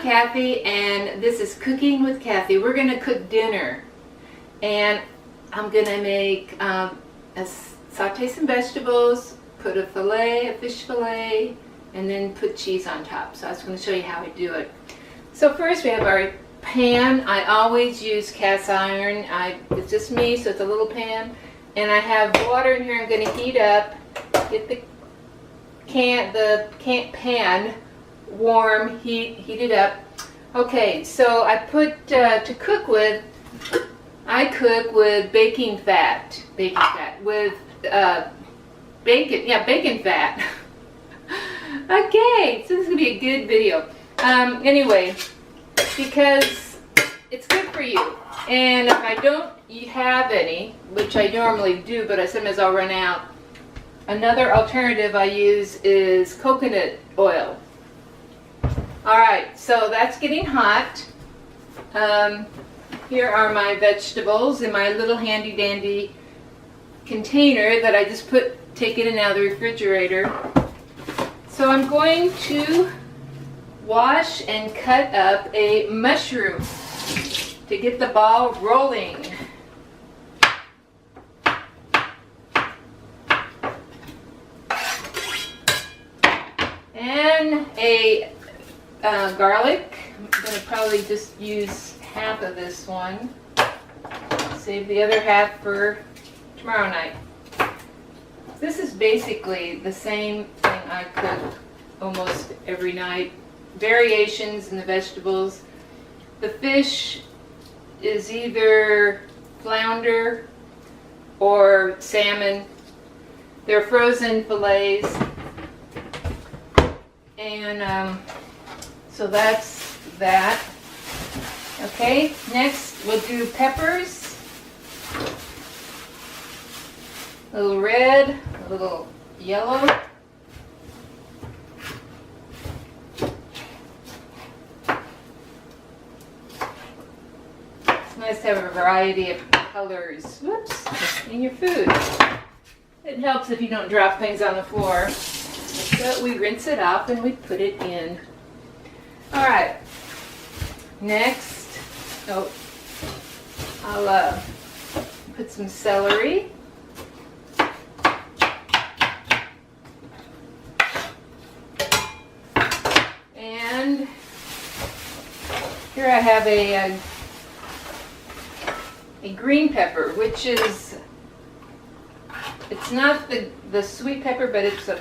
Cathy, and this is Cooking with Cathy. We're going to cook dinner, and I'm going to make saute some vegetables, put a fish fillet, and then put cheese on top. So I was going to show you how I do it. So first we have our pan. I always use cast iron. It's just me, so it's a little pan. And I have water in here I'm going to heat up. Get the pan warm, heat it up. Okay, so I put to cook with. I cook with baking fat with bacon fat. Okay, so this is gonna be a good video. Anyway, because it's good for you, and if I don't have any, which I normally do, but sometimes I'll run out. Another alternative I use is coconut oil. Alright, so that's getting hot. Here are my vegetables in my little handy dandy container that I just take it in and out of the refrigerator. So I'm going to wash and cut up a mushroom to get the ball rolling. And a garlic. I'm going to probably just use half of this one. Save the other half for tomorrow night. This is basically the same thing I cook almost every night. Variations in the vegetables. The fish is either flounder or salmon. They're frozen fillets. And so that's that. Okay, next we'll do peppers. A little red, a little yellow. It's nice to have a variety of colors. Whoops, in your food. It helps if you don't drop things on the floor. But we rinse it off and we put it in. Alright, next, I'll put some celery. And here I have a green pepper, which is, it's not the sweet pepper, but it's a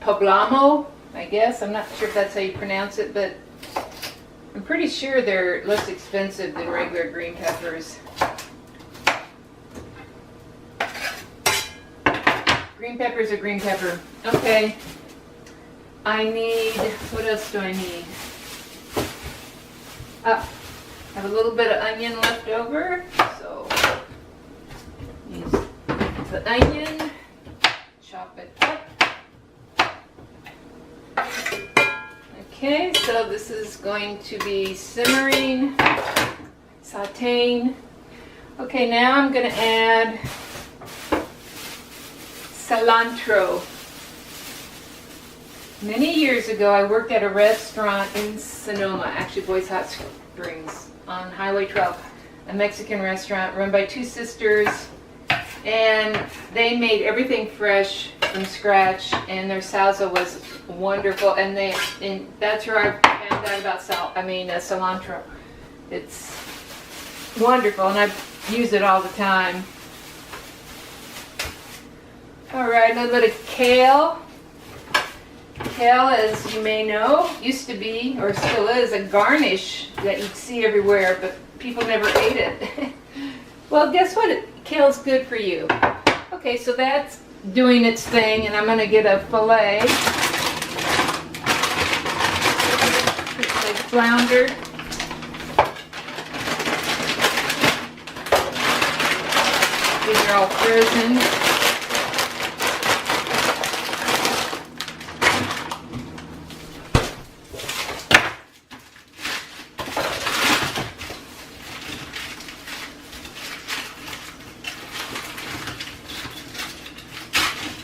poblano, I guess. I'm not sure if that's how you pronounce it, but I'm pretty sure they're less expensive than regular green peppers. Green pepper's a green pepper. Okay. I need, what else do I need? I have a little bit of onion left over, so use the onion, chop it up. Okay, so this is going to be simmering, sauteing. Okay, now I'm going to add cilantro. Many years ago, I worked at a restaurant in Sonoma, actually Boys Hot Springs, on Highway 12, a Mexican restaurant run by two sisters, and they made everything fresh from scratch, and their salsa was wonderful, and that's where I found out about cilantro. It's wonderful, and I use it all the time. All right, a little bit of kale. Kale, as you may know, used to be, or still is, a garnish that you'd see everywhere, but people never ate it. Well, guess what? Kale's good for you. Okay, so that's doing its thing, and I'm going to get a fillet. It's like flounder. These are all frozen.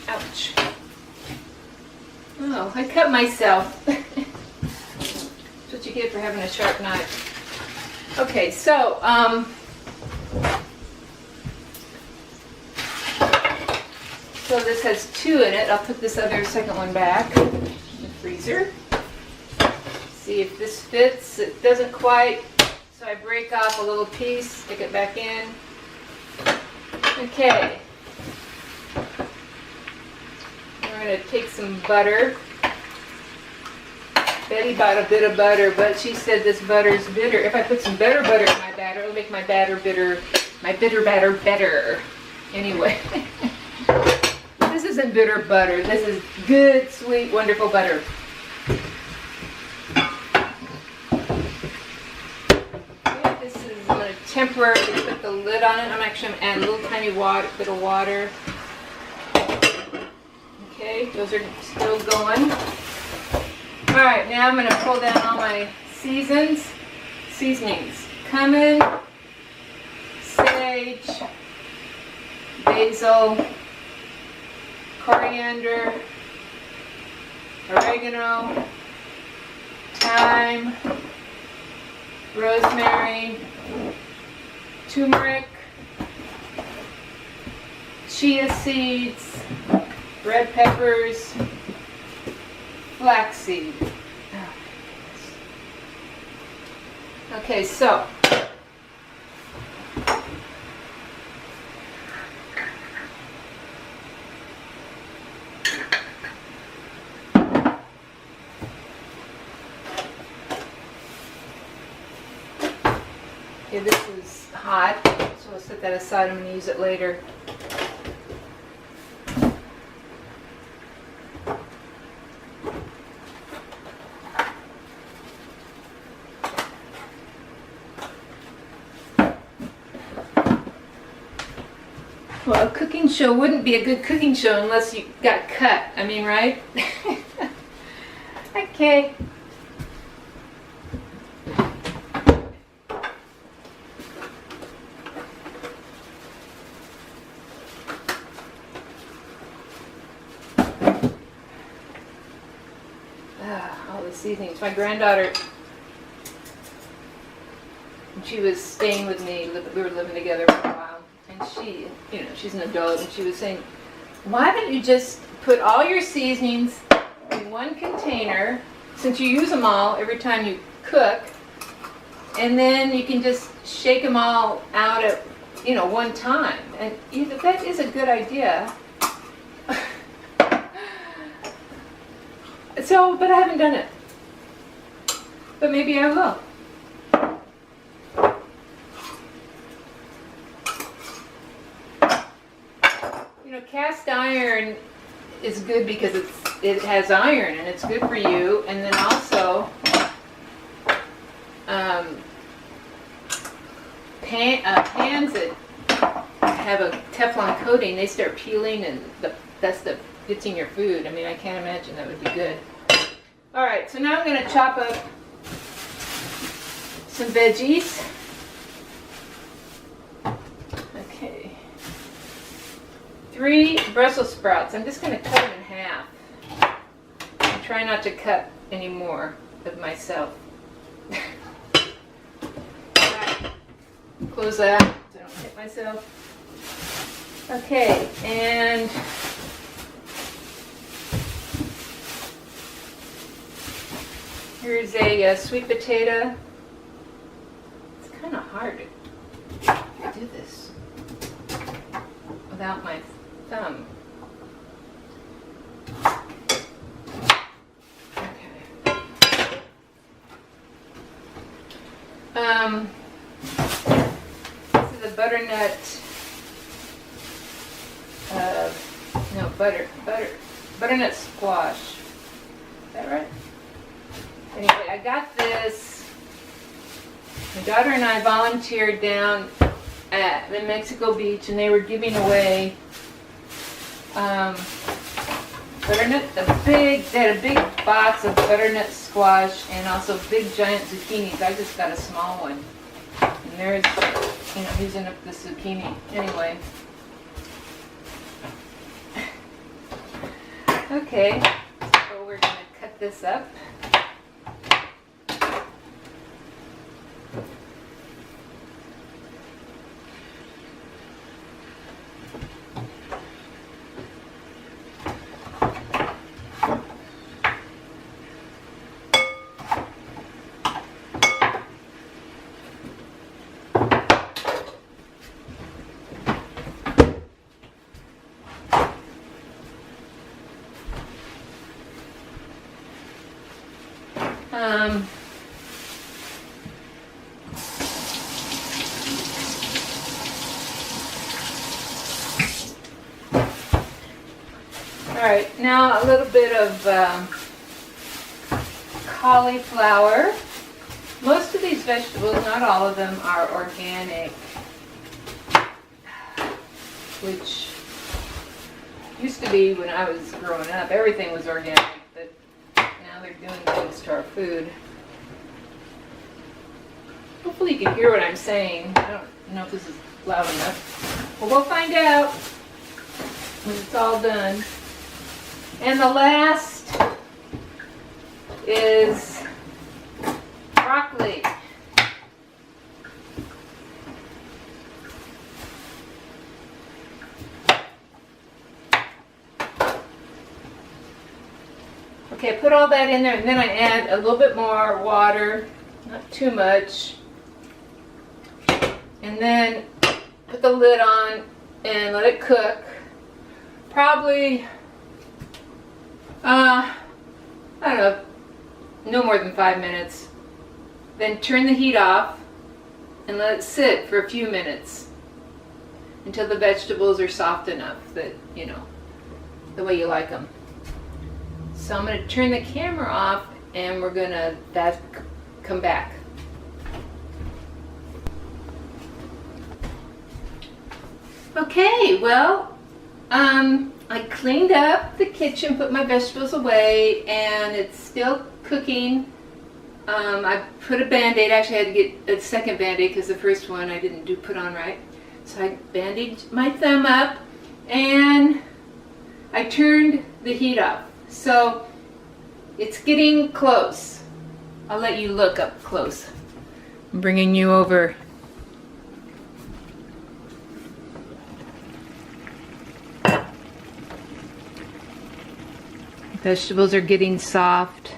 Ouch. Oh, I cut myself. That's what you you get for having a sharp knife. Okay, so so this has 2 in it. I'll put this other second one back in the freezer. See if this fits. It doesn't quite, so I break off a little piece, stick it back in. Okay. We're going to take some butter. Betty bought a bit of butter, but she said this butter's bitter. If I put some better butter in my batter, it'll make my batter bitter, my bitter batter better. Anyway, this isn't bitter butter. This is good, sweet, wonderful butter. Okay, this is, I'm going to temporarily put the lid on it. I'm actually going to add a little tiny bit of water. Okay, those are still going. Alright, now I'm going to pull down all my seasonings. Cumin, sage, basil, coriander, oregano, thyme, rosemary, turmeric, chia seeds, red peppers, flaxseed. Okay, so okay, this is hot, so I'll set that aside. I'm going to use it later. Well, a cooking show wouldn't be a good cooking show unless you got cut. I mean, right? Okay. All the seasonings. My granddaughter, when she was staying with me, we were living together for a while. And she, she's an adult, and she was saying, why don't you just put all your seasonings in one container, since you use them all every time you cook, and then you can just shake them all out at, one time. And that is a good idea. So, but I haven't done it. But maybe I will. Cast iron is good because it has iron and it's good for you. And then also, pans that have a Teflon coating, they start peeling, and that's the gets in your food. I mean, I can't imagine that would be good. All right, so now I'm going to chop up some veggies. Okay. 3 Brussels sprouts. I'm just going to cut them in half. I'm trying not to cut any more of myself. Right. Close that so I don't hit myself. Okay, and here's a sweet potato. It's kind of hard to do this without my thumb. Okay. This is a butternut. Butternut squash. Is that right? Anyway, I got this. My daughter and I volunteered down at the Mexico Beach, and they were giving away butternut. They had a big box of butternut squash and also big giant zucchinis. I just got a small one, and there's, using up the zucchini. Anyway. Okay, so we're going to cut this up. All right, now a little bit of cauliflower. Most of these vegetables, not all of them, are organic, which used to be when I was growing up. Everything was organic, but now they're doing things to our food. Hopefully you can hear what I'm saying. I don't know if this is loud enough. Well, we'll find out when it's all done. And the last is broccoli. Okay, put all that in there, and then I add a little bit more water, not too much. And then put the lid on and let it cook. Probably, I don't know, no more than 5 minutes. Then turn the heat off and let it sit for a few minutes until the vegetables are soft enough that, you know, the way you like them. So I'm going to turn the camera off and we're going to come back. Okay, well, I cleaned up the kitchen, put my vegetables away, and it's still cooking. I put a Band-Aid. Actually, I had to get a second Band-Aid because the first one I didn't put on right. So I bandaged my thumb up, and I turned the heat off. So it's getting close. I'll let you look up close. I'm bringing you over. Vegetables are getting soft.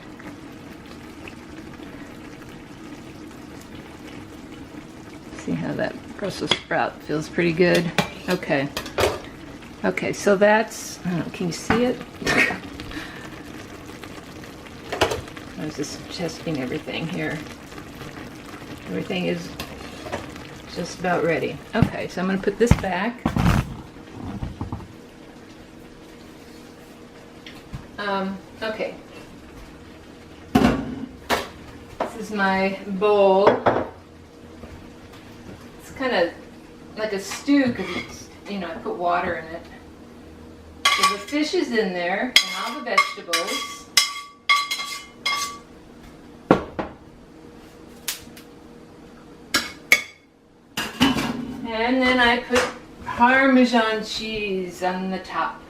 See how that Brussels sprout feels pretty good. Okay. Okay, so that's, I don't know, can you see it? I was just testing everything here. Everything is just about ready. Okay, so I'm going to put this back. Okay. This is my bowl. It's kind of like a stew because it's, you know, I put water in it. So the fish is in there and all the vegetables. And then I put Parmesan cheese on the top.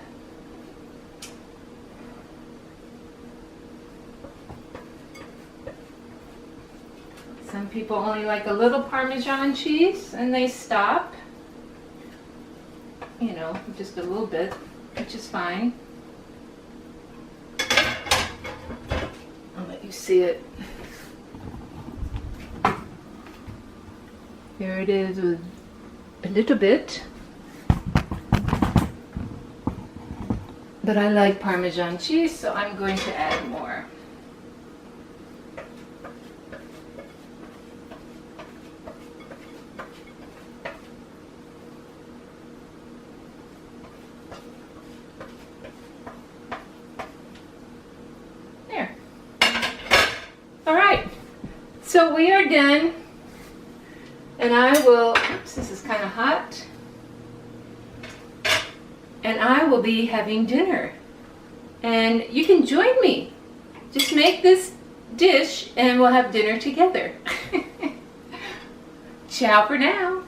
Some people only like a little Parmesan cheese and they stop. You know, just a little bit, which is fine. I'll let you see it. Here it is with a little bit. But I like Parmesan cheese, so I'm going to add more. So we are done, and I will, oops, this is kind of hot, and I will be having dinner, and you can join me. Just make this dish and we'll have dinner together. Ciao for now.